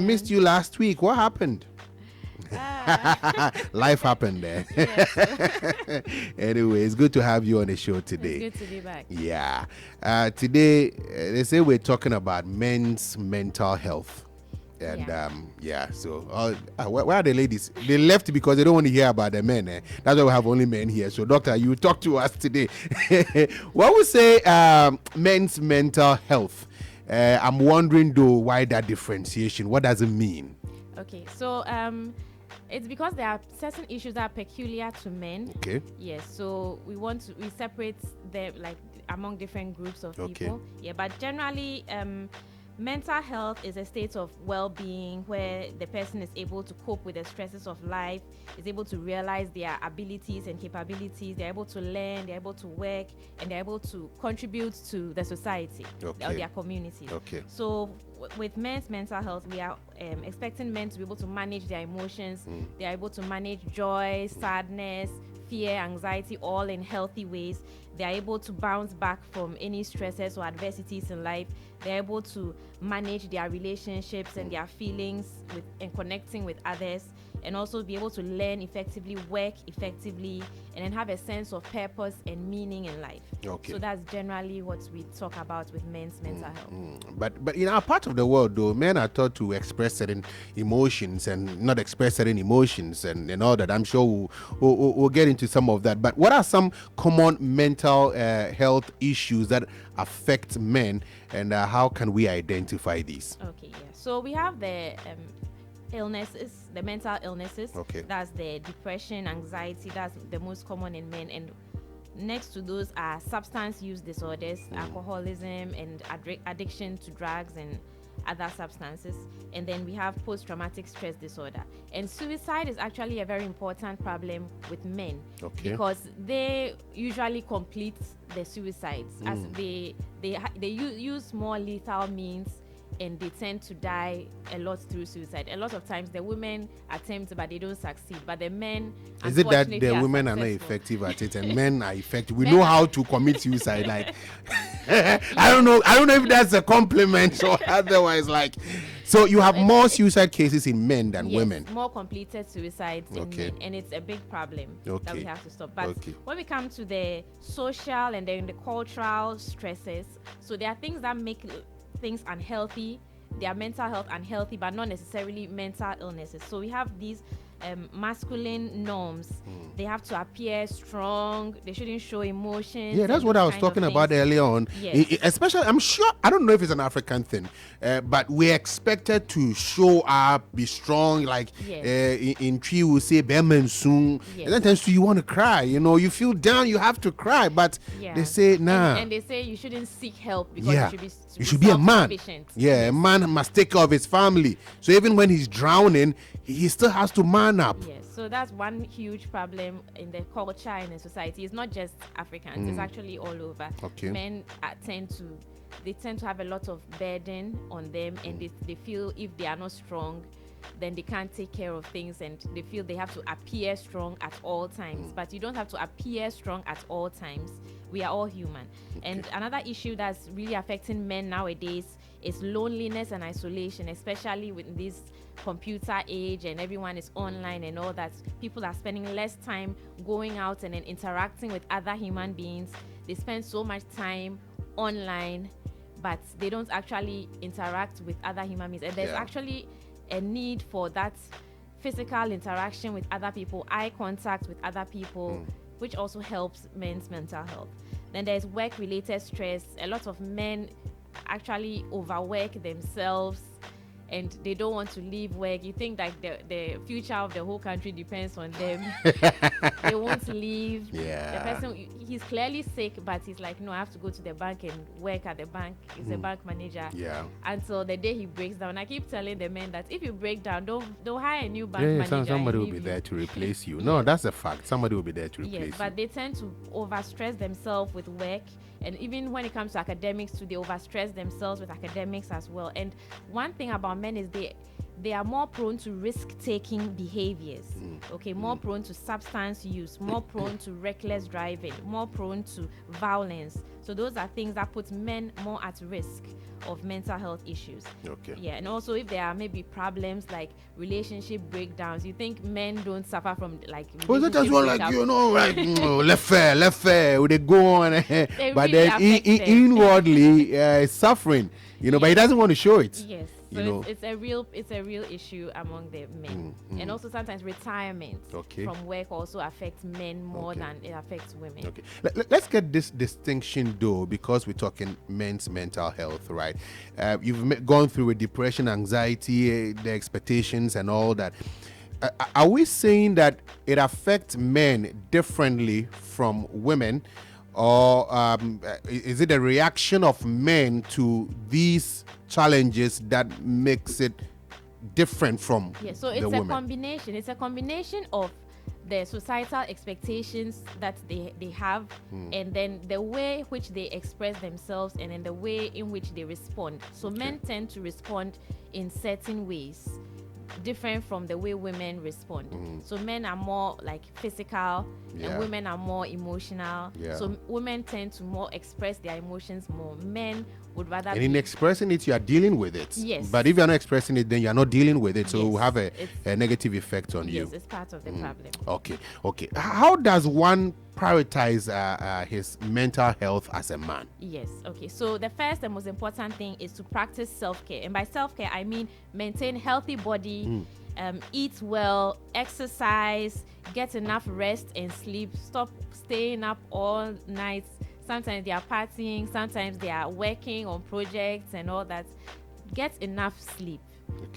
missed you last week. What happened? Life happened there. Yes. Anyway, it's good to have you on the show today. It's good to be back. Yeah. Today, they say we're talking about men's mental health. And so where are the ladies? They left because they don't want to hear about the men. That's why we have only men here. So, doctor, you talk to us today. What would say men's mental health? I'm wondering though, why that differentiation? What does it mean? Okay, so it's because there are certain issues that are peculiar to men. Okay. Yes, so we separate them like among different groups of people. Yeah, but generally, mental health is a state of well-being where the person is able to cope with the stresses of life, is able to realize their abilities and capabilities, they're able to learn, they're able to work, and they're able to contribute to the society or their communities. Okay. So with men's mental health, we are expecting men to be able to manage their emotions. They're able to manage joy, sadness, fear, anxiety, all in healthy ways. They're able to bounce back from any stresses or adversities in life. They're able to manage their relationships and their feelings and connecting with others, and also be able to learn effectively, work effectively, and then have a sense of purpose and meaning in life. Okay. So that's generally what we talk about with men's mental health. But in our part of the world, though, men are taught to express certain emotions and not express certain emotions and all that. I'm sure we'll get into some of that. But what are some common mental health issues that affect men, and how can we identify these? Okay, yeah. So we have the illnesses, the mental illnesses. Okay. That's the depression, anxiety. That's the most common in men. And next to those are substance use disorders, alcoholism, and addiction to drugs and other substances. And then we have post-traumatic stress disorder. And suicide is actually a very important problem with men, because they usually complete the suicides as they use more lethal means, and they tend to die a lot through suicide. A lot of times the women attempt, but they don't succeed. But the men, is it that the women are not effective at it and men are effective? We know how to commit suicide. Like, I don't know if that's a compliment or otherwise. Like, so you have more suicide cases in men than women. More completed suicides in men, and it's a big problem that we have to stop. But when we come to the social and then the cultural stresses, so there are things that make things unhealthy, their mental health unhealthy, but not necessarily mental illnesses. So we have these masculine norms. They have to appear strong. They shouldn't show emotions. Yeah, that's what I was talking about earlier on. Yes. Especially, I'm sure, I don't know if it's an African thing, but we're expected to show up, be strong. Like in Tree, we say, "Bemen soon." And then times you want to cry. You know, you feel down, you have to cry. But they say, nah. And they say you shouldn't seek help because you should be a man. Yeah, a man must take care of his family. So even when he's drowning, he still has to man up. Yes, so that's one huge problem in the culture and in society. It's not just Africans; it's actually all over. Men tend to have a lot of burden on them, and they feel if they are not strong, then they can't take care of things, and they feel they have to appear strong at all times. But you don't have to appear strong at all times. We are all human. And another issue that's really affecting men nowadays is loneliness and isolation, especially with this computer age and everyone is online and all that. People are spending less time going out and then interacting with other human beings. They spend so much time online, but they don't actually interact with other human beings. And there's actually a need for that physical interaction with other people, eye contact with other people, which also helps men's mental health. Then there's work-related stress. A lot of men actually overwork themselves and they don't want to leave work. You think that the future of the whole country depends on them. They won't leave. The person, he's clearly sick, but he's like, no, I have to go to the bank and work at the bank. He's a bank manager. Until the day he breaks down. I keep telling the men that if you break down, don't hire a new bank manager. Somebody will be there to replace you. No, that's a fact. Somebody will be there to replace you. But they tend to overstress themselves with work. And even when it comes to academics too, they overstress themselves with academics as well. And one thing about men is they are more prone to risk-taking behaviors. Okay, more prone to substance use, more prone to reckless driving, more prone to violence. So those are things that put men more at risk of mental health issues. Okay. Yeah, and also if there are maybe problems like relationship breakdowns, you think men don't suffer from like well, that just one like like left fair, would they go on, but really then inwardly suffering, but he doesn't want to show it. Yes. So it's a real issue among the men. And also sometimes retirement from work also affects men more than it affects women. Okay. Let's get this distinction though, because we're talking men's mental health, right? You've gone through with depression, anxiety, the expectations and all that. Are we saying that it affects men differently from women? Or is it a reaction of men to these challenges that makes it different from so it's the women? Combination. It's a combination of the societal expectations that they have, and then the way which they express themselves, and then the way in which they respond. So men tend to respond in certain ways different from the way women respond. So men are more like physical, and women are more emotional. So women tend to more express their emotions more. Men would rather. And in expressing it, you are dealing with it. Yes. But if you're not expressing it, then you're not dealing with it. So it will have a negative effect on you. Yes, it's part of the problem. Okay. How does one prioritize his mental health as a man? Yes. Okay. So the first and most important thing is to practice self-care. And by self-care, I mean maintain healthy body, eat well, exercise, get enough rest and sleep, stop staying up all night. Sometimes they are partying, sometimes they are working on projects and all that. Get enough sleep.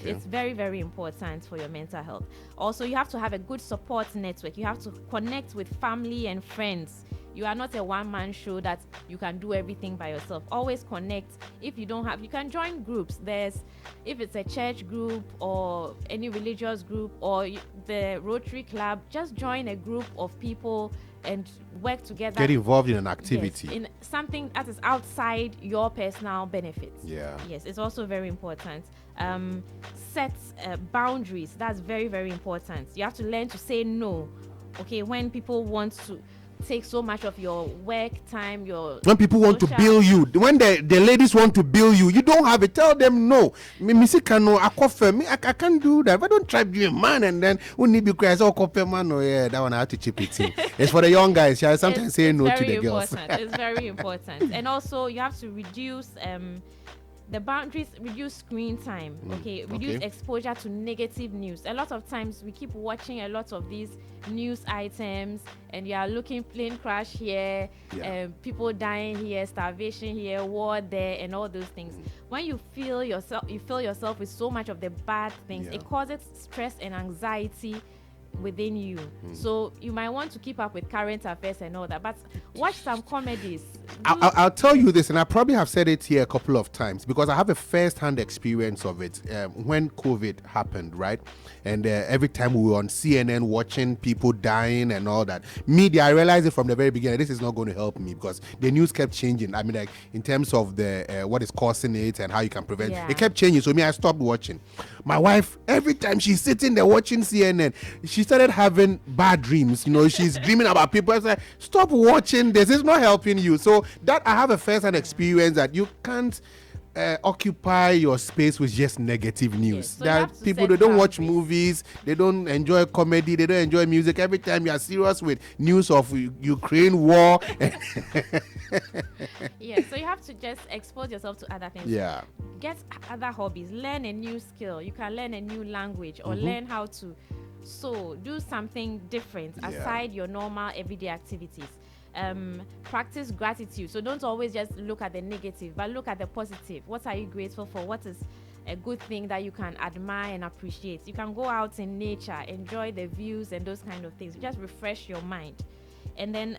It's very, very important for your mental health. Also, you have to have a good support network. You have to connect with family and friends. You are not a one-man show that you can do everything by yourself. Always connect. If you don't have, you can join groups. If it's a church group or any religious group or the Rotary Club, just join a group of people and work together. Get involved in an activity. Yes, in something that is outside your personal benefits. Yeah. Yes, it's also very important. Set boundaries. That's very, very important. You have to learn to say no. Okay, when people want to take so much of your work time, when people want to bill you, when the ladies want to bill you, you don't have it. Tell them no. I can't do that. If I don't try to be a man, and then we need to cry. So man, that one I have to chip it in. It's for the young guys. I sometimes say no to the girls. It's very important. And also you have to reduce the boundaries, reduce screen time, reduce exposure to negative news. A lot of times we keep watching a lot of these news items, and you are looking plane crash here, people dying here, starvation here, war there, and all those things. When you fill yourself with so much of the bad things, it causes stress and anxiety within you. So you might want to keep up with current affairs and all that, but watch some comedies. I'll tell you this, and I probably have said it here a couple of times because I have a first-hand experience of it when COVID happened, right? And every time we were on CNN watching people dying and all that, media, I realized it from the very beginning, this is not going to help me because the news kept changing. I mean, like in terms of the what is causing it and how you can prevent it kept changing. So I stopped watching. My wife, every time she's sitting there watching CNN, she started having bad dreams. She's dreaming about people. I was like, stop watching this. It's not helping you. So that I have a first-hand experience that you can't occupy your space with just negative news. So that people, they don't watch movies, they don't enjoy comedy, they don't enjoy music. Every time you are serious with news of Ukraine war. So you have to just expose yourself to other things. Get other hobbies, learn a new skill. You can learn a new language or learn how to do something different aside your normal everyday activities. Practice gratitude. So don't always just look at the negative, but look at the positive. What are you grateful for? What is a good thing that you can admire and appreciate? You can go out in nature, enjoy the views and those kind of things. Just refresh your mind. And then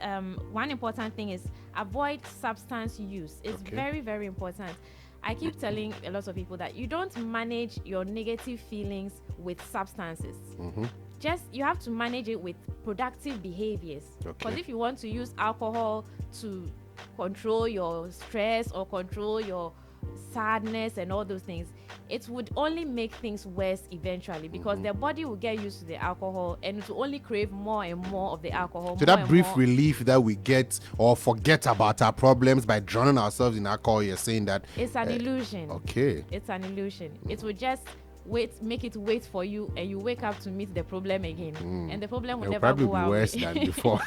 one important thing is avoid substance use. It's very, very important. I keep telling a lot of people that you don't manage your negative feelings with substances. You have to manage it with productive behaviors. Because if you want to use alcohol to control your stress or control your sadness and all those things, it would only make things worse eventually, because their body will get used to the alcohol and it will only crave more and more of the alcohol. So that brief relief that we get or forget about our problems by drowning ourselves in alcohol, you're saying that it's an illusion. Okay. It's an illusion. It will just make it wait for you, and you wake up to meet the problem again, and the problem will never probably go be away. worse than before.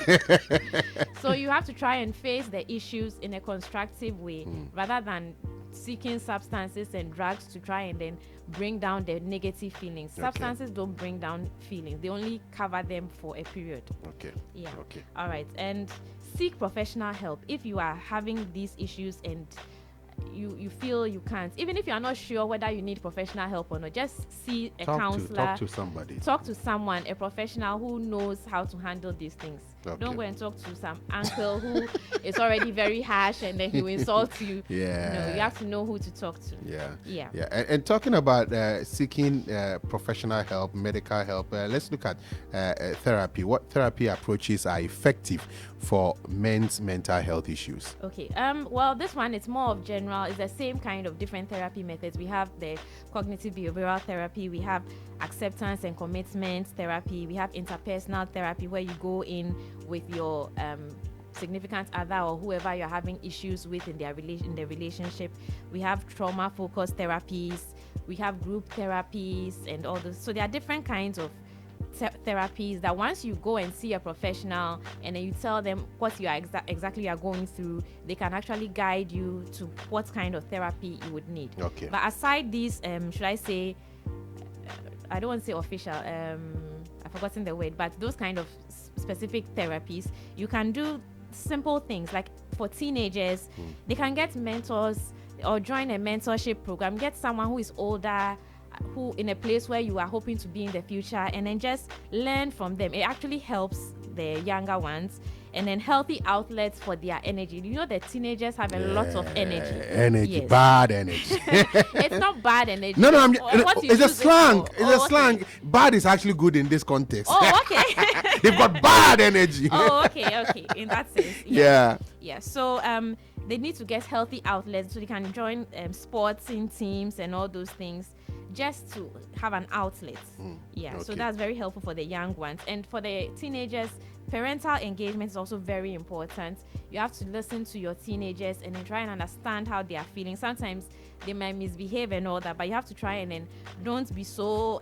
So you have to try and face the issues in a constructive way, rather than seeking substances and drugs to try and then bring down the negative feelings. Substances don't bring down feelings, they only cover them for a period. Okay. All right. And seek professional help if you are having these issues and you feel you can't, even if you are not sure whether you need professional help or not. Just see a counselor. Talk to somebody. Talk to someone, a professional who knows how to handle these things. Don't go and talk to some uncle who is already very harsh and then he will insult you. No, you have to know who to talk to. Yeah. And talking about seeking professional help, medical help, let's look at therapy. What therapy approaches are effective for men's mental health issues? Okay. Well, this one is more of general. It's the same kind of different therapy methods. We have the cognitive behavioral therapy. We have acceptance and commitment therapy. We have interpersonal therapy, where you go in with your significant other or whoever you're having issues with in their relationship. We have trauma focused therapies. We have group therapies and all those. So there are different kinds of therapies that once you go and see a professional and then you tell them what you are exactly you are going through, they can actually guide you to what kind of therapy you would need. Okay. But aside these, should I say, I don't want to say official, I've forgotten the word, but those kind of specific therapies, you can do simple things like for teenagers, they can get mentors or join a mentorship program, get someone who is older, who in a place where you are hoping to be in the future, and then just learn from them. It actually helps the younger ones. And then healthy outlets for their energy. You know, the teenagers have a lot of energy. Bad energy. It's not bad energy. No, it's a slang. It's a slang. Okay. Bad is actually good in this context. Oh, okay. They've got bad energy. Oh, okay. In that sense. Yeah. So they need to get healthy outlets so they can join sports in teams and all those things, just to have an outlet. So that's very helpful for the young ones. And for the teenagers, parental engagement is also very important. You have to listen to your teenagers and then try and understand how they are feeling. Sometimes they might misbehave and all that, but you have to try and then don't be so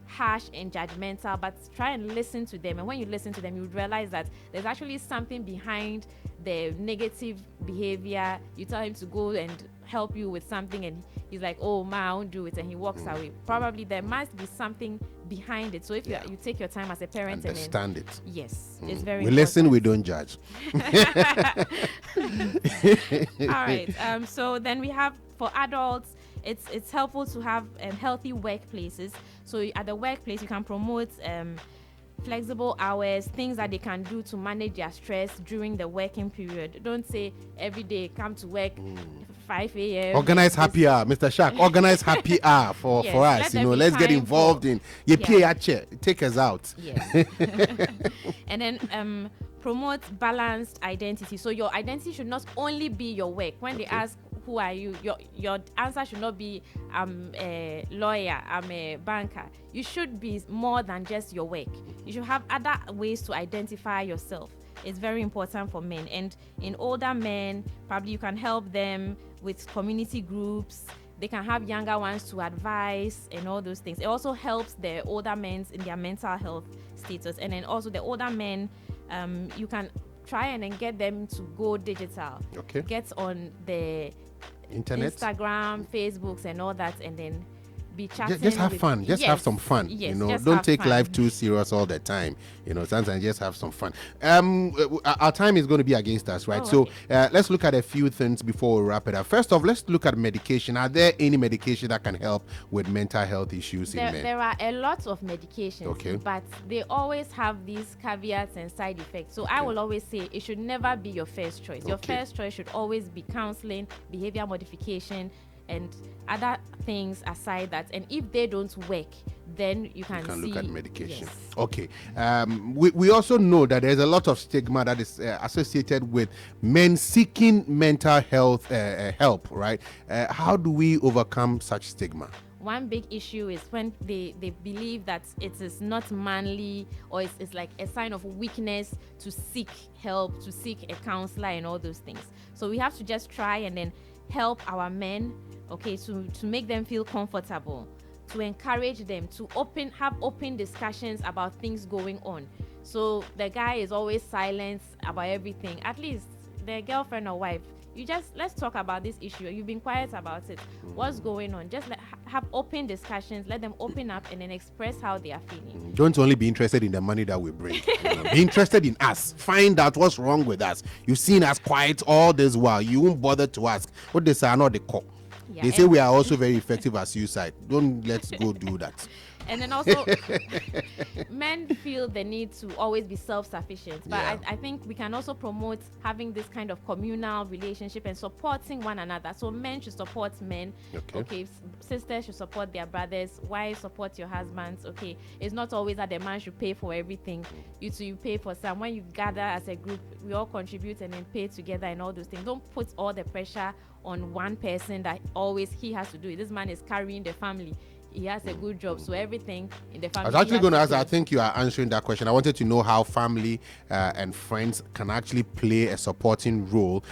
harsh and judgmental, but try and listen to them. And when you listen to them, you realize that there's actually something behind the negative behavior. You tell him to go and help you with something and he's like, oh man, I won't do it, and he walks away. Probably there must be something behind it. So if you take your time as a parent understand and it. Yes, it's very we listen, we don't judge. All right. So then we have, for adults, it's helpful to have healthy workplaces. So at the workplace, you can promote flexible hours, things that they can do to manage their stress during the working period. Don't say every day come to work 5 a.m. Organize happy hour, Mr. Shaq. Organize happy hour for us. Let's get involved in your PA chair. Take us out. Yes. And then promote balanced identity. So your identity should not only be your work. When they ask who are you, your answer should not be I'm a lawyer, I'm a banker. You should be more than just your work. You should have other ways to identify yourself. It's very important for men. And in older men, probably you can help them with community groups. They can have younger ones to advise and all those things. It also helps the older men in their mental health status. And then also the older men, you can try and then get them to go digital. Okay. Get on the internet, Instagram, Facebooks and all that, and then be chatting. Just have fun. Just have some fun. Yes, don't take life too serious all the time. Sometimes just have some fun. Our time is going to be against us, right? Let's look at a few things before we wrap it up. First off, let's look at medication. Are there any medication that can help with mental health issues in men? There are a lot of medications, but they always have these caveats and side effects. So I will always say it should never be your first choice. Your first choice should always be counseling, behavior modification, and other things aside that. And if they don't work, then you can look at medication. Yes. Okay. We also know that there's a lot of stigma that is associated with men seeking mental health help, right? How do we overcome such stigma? one big issue is when they believe that it is not manly, or it's like a sign of weakness to seek help, to seek a counselor and all those things. So we have to just try and then help our men, okay, to make them feel comfortable, to encourage them to have open discussions about things going on. So the guy is always silent about everything. At least the girlfriend or wife, let's talk about this issue. You've been quiet about it. What's going on? Just have open discussions. Let them open up and then express how they are feeling. Don't only be interested in the money that we bring. Be interested in us. Find out what's wrong with us. You've seen us quiet all this while. You won't bother to ask. What they say are not the call. Yeah, they say we are also very effective at suicide. Let's go do that. And then also, men feel the need to always be self-sufficient. But yeah. I think we can also promote having this kind of communal relationship and supporting one another. So men should support men. Okay. Sisters should support their brothers. Wives support your husbands. Okay. It's not always that the man should pay for everything. You pay for some. When you gather as a group, we all contribute and then pay together and all those things. Don't put all the pressure on one person that always he has to do it. This man is carrying the family. He has a good job, so everything in the family. I was actually going to ask, I think you are answering that question. I wanted to know how family and friends can actually play a supporting role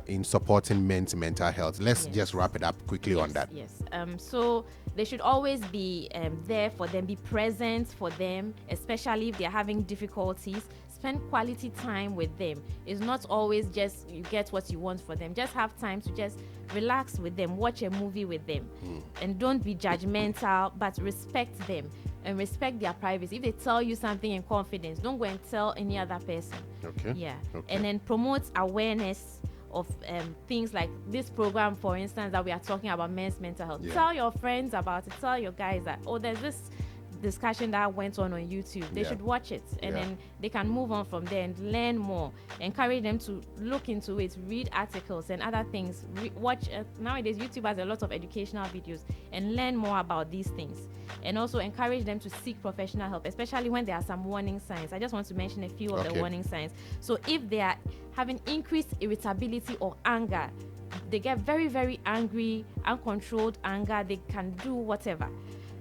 in supporting men's mental health. Let's just wrap it up quickly on that. Yes. So they should always be there for them, be present for them, especially if they're having difficulties. Spend quality time with them. It's not always just you get what you want for them. Just have time to just relax with them, watch a movie with them, and don't be judgmental, but respect them and respect their privacy. If they tell you something in confidence, don't go and tell any other person. Okay. Yeah. Okay. And then promote awareness of things like this program, for instance, that we are talking about, men's mental health. Yeah. Tell your friends about it. Tell your guys that, there's this discussion that went on YouTube. They should watch it, and then they can move on from there and learn more. Encourage them to look into it, read articles and other things. Watch nowadays YouTube has a lot of educational videos, and learn more about these things. And also encourage them to seek professional help, especially when there are some warning signs. I just want to mention a few of the warning signs. So if they are having increased irritability or anger, they get very, very angry, uncontrolled anger, they can do whatever.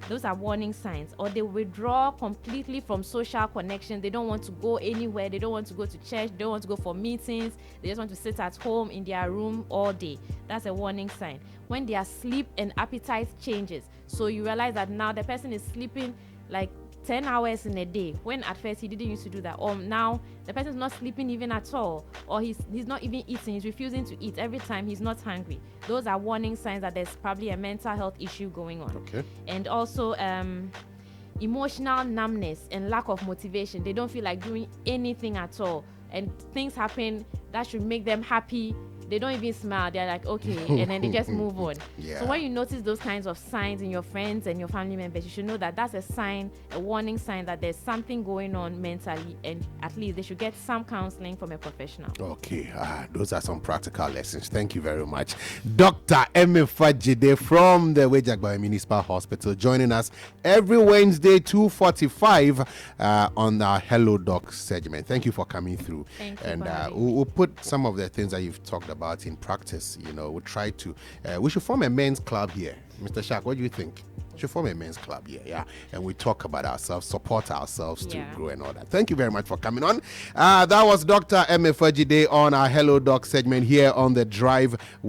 Those are warning signs. Or they withdraw completely from social connection. They don't want to go anywhere. They don't want to go to church. They don't want to go for meetings. They just want to sit at home in their room all day. That's a warning sign. When their sleep and appetite changes, so you realize that now the person is sleeping like 10 hours in a day, when at first he didn't used to do that, or now the person's not sleeping even at all, or he's not even eating, he's refusing to eat every time he's not hungry. Those are warning signs that there's probably a mental health issue going on. Okay. And also emotional numbness and lack of motivation. They don't feel like doing anything at all, and things happen that should make them happy. They don't even smile. They're like, okay, and then they just move on. Yeah. So when you notice those kinds of signs in your friends and your family members, you should know that that's a sign, a warning sign that there's something going on mentally, and at least they should get some counseling from a professional. Okay, those are some practical lessons. Thank you very much. Dr. Emefa Dzide from the Wejagba Municipal Hospital, joining us every Wednesday, 2:45 on our Hello Doc segment. Thank you for coming through. Thank you. And we'll put some of the things that you've talked about in practice. We'll try to we should form a men's club here. Mr. Shak, what do you think? We should form a men's club here, and we talk about ourselves, support ourselves to grow and all that. Thank you very much for coming on. That was Dr. Emefa Dzide on our Hello Doc segment here on The Drive.